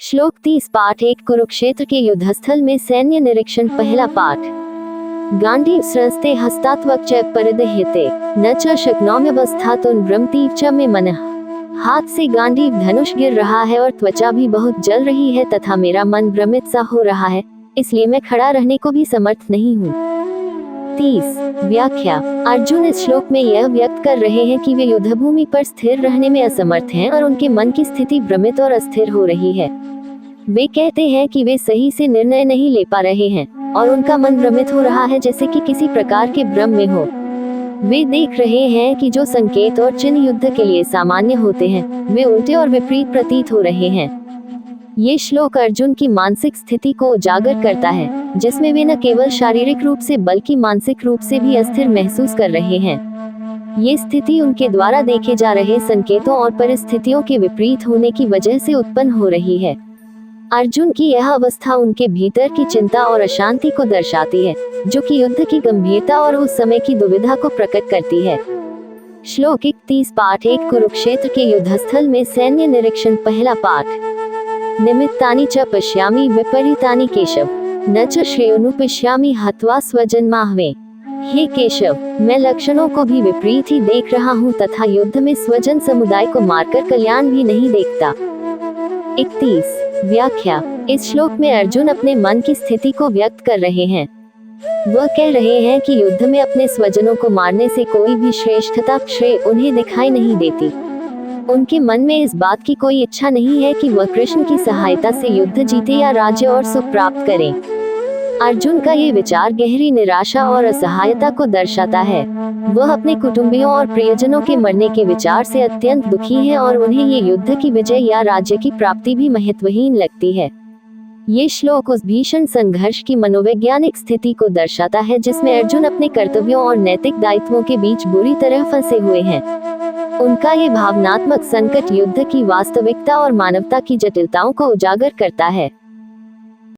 श्लोक 30 पाठ 1 कुरुक्षेत्र के युद्धस्थल में सैन्य निरीक्षण पहला पाठ। गांडीव स्रस्ते हस्तात्वक च परिदह्यते न च शक्नोम्यवस्थातुं भ्रमतीव च मे मनः। हाथ से गांडीव धनुष गिर रहा है और त्वचा भी बहुत जल रही है तथा मेरा मन भ्रमित सा हो रहा है, इसलिए मैं खड़ा रहने को भी समर्थ नहीं हूँ। 30 व्याख्या। अर्जुन इस श्लोक में यह व्यक्त कर रहे हैं कि वे युद्धभूमि पर स्थिर रहने में असमर्थ हैं और उनके मन की स्थिति भ्रमित और अस्थिर हो रही है। वे कहते हैं कि वे सही से निर्णय नहीं ले पा रहे हैं और उनका मन भ्रमित हो रहा है, जैसे कि किसी प्रकार के भ्रम में हो। वे देख रहे हैं कि जो संकेत और चिन्ह युद्ध के लिए सामान्य होते हैं, वे उल्टे और विपरीत प्रतीत हो रहे हैं। ये श्लोक अर्जुन की मानसिक स्थिति को उजागर करता है, जिसमें वे न केवल शारीरिक रूप से बल्कि मानसिक रूप से भी अस्थिर महसूस कर रहे हैं। ये स्थिति उनके द्वारा देखे जा रहे संकेतों और परिस्थितियों के विपरीत होने की वजह से उत्पन्न हो रही है। अर्जुन की यह अवस्था उनके भीतर की चिंता और अशांति को दर्शाती है, जो कि युद्ध की गंभीरता और उस समय की दुविधा को प्रकट करती है। श्लोक 31 पाठ 1 कुरुक्षेत्र के युद्धस्थल में सैन्य निरीक्षण पहला पाठ। निमित्तानि च पश्यामि विपरीतानि केशव न च श्रेयोनुपश्यामि हत्वा स्वजन्माह्वे। हे केशव, मैं लक्षणों को भी विपरीत ही देख रहा हूँ तथा युद्ध में स्वजन समुदाय को मारकर कल्याण भी नहीं देखता। 31 व्याख्या। इस श्लोक में अर्जुन अपने मन की स्थिति को व्यक्त कर रहे हैं। वह कह रहे हैं कि युद्ध में अपने स्वजनों को मारने से कोई भी श्रेष्ठता श्रेय उन्हें दिखाई नहीं देती। उनके मन में इस बात की कोई इच्छा नहीं है कि वह कृष्ण की सहायता से युद्ध जीते या राज्य और सुख प्राप्त करें। अर्जुन का ये विचार गहरी निराशा और असहायता को दर्शाता है। वह अपने कुटुंबियों और प्रियजनों के मरने के विचार से अत्यंत दुखी है और उन्हें ये युद्ध की विजय या राज्य की प्राप्ति भी महत्वहीन लगती है। ये श्लोक उस भीषण संघर्ष की मनोवैज्ञानिक स्थिति को दर्शाता है जिसमें अर्जुन अपने कर्तव्यों और नैतिक दायित्वों के बीच बुरी तरह फंसे हुए हैं। उनका ये भावनात्मक संकट युद्ध की वास्तविकता और मानवता की जटिलताओं को उजागर करता है।